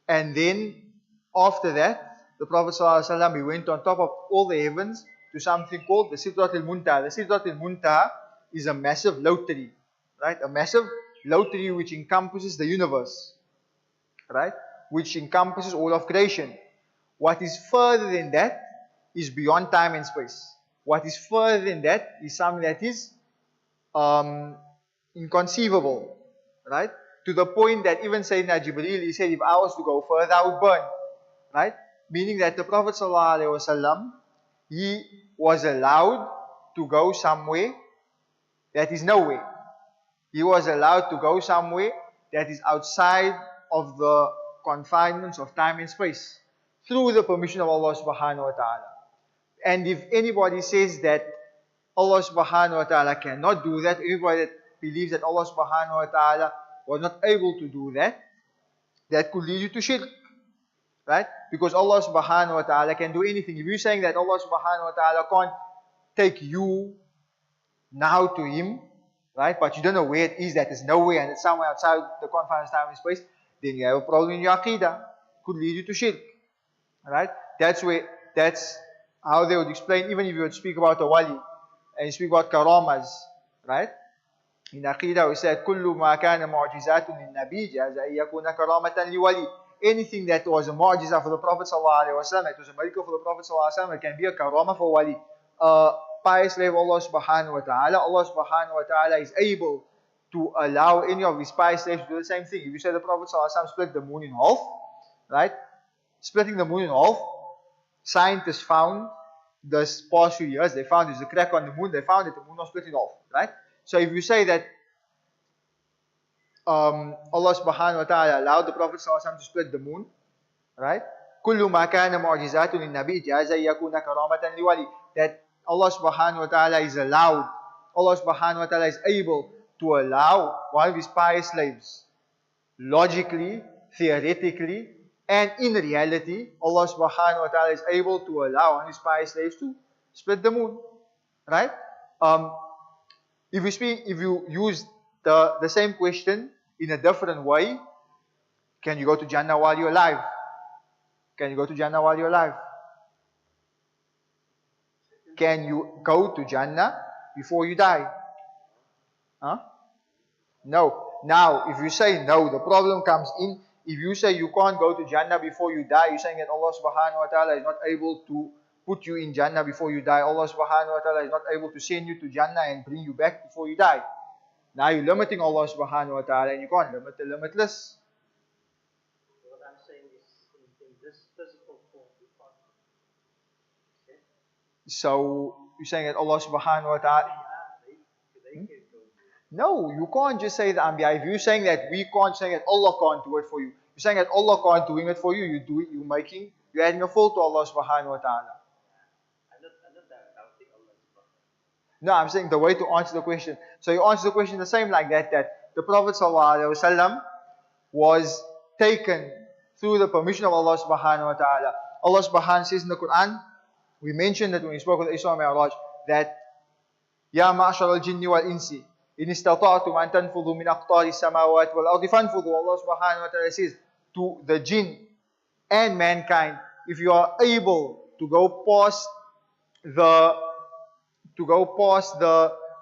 A: And then, after that, the Prophet ﷺ, he went on top of all the heavens to something called the Sidrat al-Muntaha. The Sidrat al-Muntaha is a massive lottery, right? A massive lottery which encompasses the universe, right? Which encompasses all of creation. What is further than that is beyond time and space. What is further than that is something that is inconceivable, right? To the point that even Sayyidina Jibreel, he said, if I was to go further, I would burn, right? Meaning that the Prophet ﷺ, he was allowed to go somewhere that is nowhere. He was allowed to go somewhere that is outside of the confinements of time and space through the permission of Allah subhanahu wa ta'ala. And if anybody says that Allah subhanahu wa ta'ala cannot do that, anybody that believes that Allah subhanahu wa ta'ala was not able to do that, that could lead you to shirk, right? Because Allah subhanahu wa ta'ala can do anything. If you're saying that Allah subhanahu wa ta'ala can't take you now to Him, right? But you don't know where it is, that is nowhere and it's somewhere outside the confines of time and space, then you have a problem in your Aqeedah. Could lead you to shirk, right? That's how they would explain, even if you would speak about a wali and you speak about karamas, right? In Aqeedah we said كل ما كان معجزات للنبي جاز أن يكون كرامة لولي. Anything that was a mu'jiza for the Prophet ﷺ, it was a miracle for the Prophet ﷺ, it can be a karama for wali. Pious slave of Allah subhanahu wa ta'ala, Allah subhanahu wa ta'ala is able to allow any of his pious slaves to do the same thing. If you say the Prophet ﷺ split the moon in half, right? Splitting the moon in half, scientists found this past few years, they found there's a crack on the moon, they found that the moon was split in half, right? So if you say that Allah subhanahu wa ta'ala allowed the Prophet ﷺ to split the moon, right? كل ما كان معجزات للنبي جاز يكون كرامة لولي. That Allah subhanahu wa ta'ala is allowed, Allah subhanahu wa ta'ala is able to allow one of his pious slaves, logically, theoretically, and in reality, Allah subhanahu wa ta'ala is able to allow one of his pious slaves to split the moon, right? If you use the same question in a different way, can you go to Jannah while you're alive? Can you go to Jannah while you're alive? Can you go to Jannah before you die? Huh? No. Now, if you say no, the problem comes in. If you say you can't go to Jannah before you die, you're saying that Allah subhanahu wa ta'ala is not able to put you in Jannah before you die. Allah subhanahu wa ta'ala is not able to send you to Jannah and bring you back before you die. Now you're limiting Allah subhanahu wa ta'ala and you can't limit the limitless.
B: What I'm saying is, in this physical form, we can't. Okay?
A: So, you're saying that Allah subhanahu wa ta'ala... No, you can't just say the Anbiya. If you're saying that we can't, say that Allah can't do it for you. You're saying that Allah can't doing it for you, you do it, you're adding a fault to Allah subhanahu wa ta'ala. No, I'm saying the way to answer the question. So you answer the question the same like that, that the Prophet ﷺ was taken through the permission of Allah subhanahu wa ta'ala. Allah subhanahu wa ta'ala says in the Quran, we mentioned that when we spoke with Isra Mi'raj, that Ya ma'ashar al-jinni wal-insi in istata'tum an tanfudhu min aqtari samawati wal-ardi fanfudhu. Allah subhanahu wa ta'ala says to the jinn and mankind, if you are able to go past the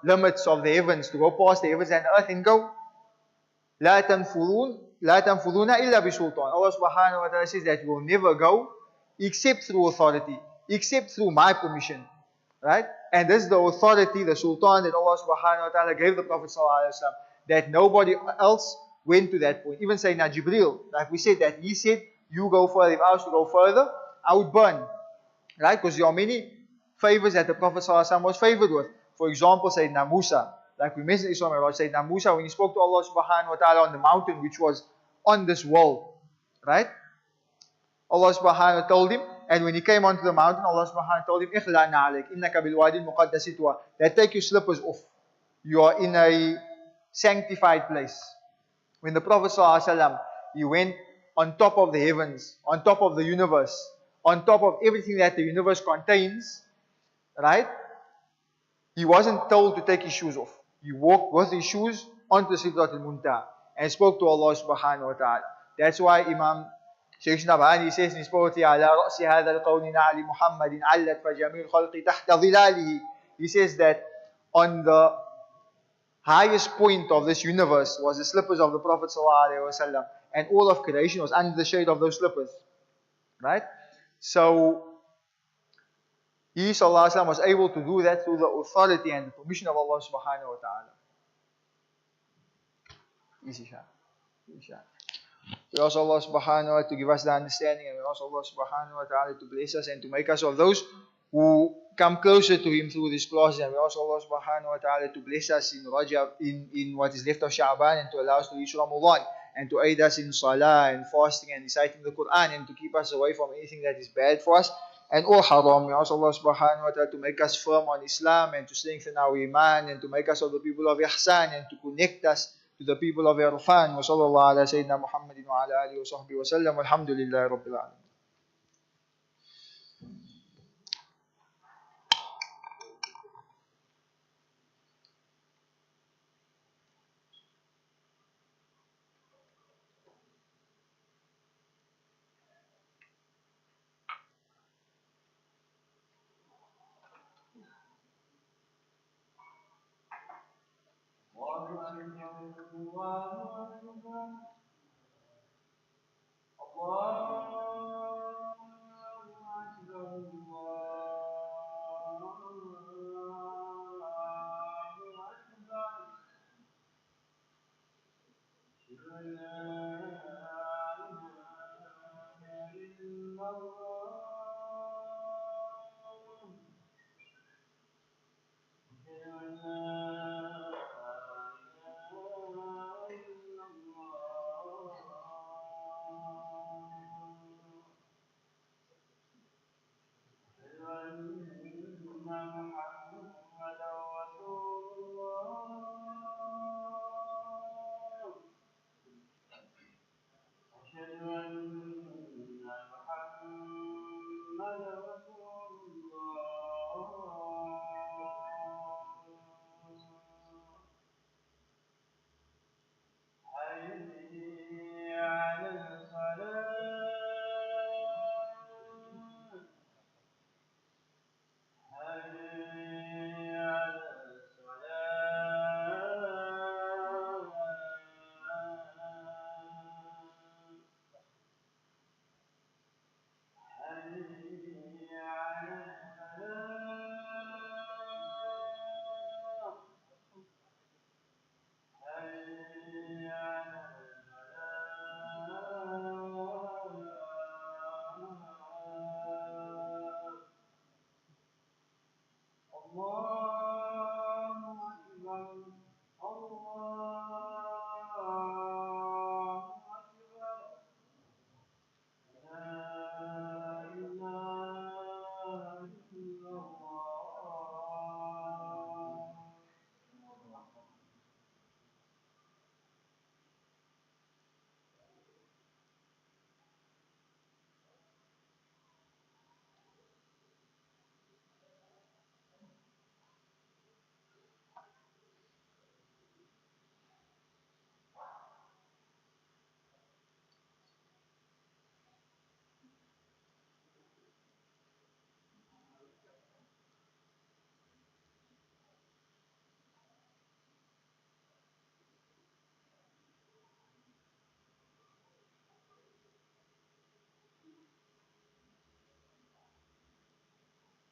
A: limits of the heavens, to go past the heavens and the earth and go, لا تنفذون إلا بسلطان. Allah subhanahu wa ta'ala says that you will never go except through authority, except through my permission. Right? And this is the authority, the sultan that Allah subhanahu wa ta'ala gave the Prophet sallallahu alaihi wasallam, that nobody else went to that point. Even Sayyidina Jibreel, like we said, that he said, you go further, if I was to go further, I would burn. Right? Because there are many favors that the Prophet sallallahu alaihi wasallam was favored with. For example, Sayyidina Musa, like we mentioned in Isra Mi'raj, Sayyidina Musa, when he spoke to Allah subhanahu wa ta'ala on the mountain which was on this wall, right? Allah subhanahu wa ta'ala told him, and when he came onto the mountain, Allah subhanahu wa ta'ala told him, إِخْلَعْ نَعْلَيْكَ إِنَّكَ بِالْوَادِ الْمُقَدَّسِ طُوًى, that take your slippers off. You are in a sanctified place. When the Prophet sallallahu alaihi wasallam, he went on top of the heavens, on top of the universe, on top of everything that the universe contains, right? He wasn't told to take his shoes off. He walked with his shoes onto the Sidrat al-Muntaha and spoke to Allah subhanahu wa ta'ala. That's why Imam Shaykh Junaid Dramat, he says in his poetry, على رأس هذا القول نعل محمد علت فجميع الخلق تحت ظلاله. He says that on the highest point of this universe was the slippers of the Prophet sallallahu alaihi wasallam, and all of creation was under the shade of those slippers. Right? So he sallallahu alaihi wasallam was able to do that through the authority and the permission of Allah subhanahu wa ta'ala. Easy shot. We ask Allah subhanahu wa ta'ala to give us the understanding, and we ask Allah subhanahu wa ta'ala to bless us and to make us of those who come closer to Him through this class. And we ask Allah subhanahu wa ta'ala to bless us in Rajab, in what is left of Sha'ban, and to allow us to reach Ramadan, and to aid us in Salah and fasting and reciting the Quran, and to keep us away from anything that is bad for us and all haram. We ask Allah subhanahu wa ta'ala to make us firm on Islam and to strengthen our iman, and to make us of the people of ihsan, and to connect us to the people of irfan. Wa sallallahu ala sayyidina Muhammadin wa ala alihi wa sahbihi wa sallam. Walhamdulillahi rabbil alamin.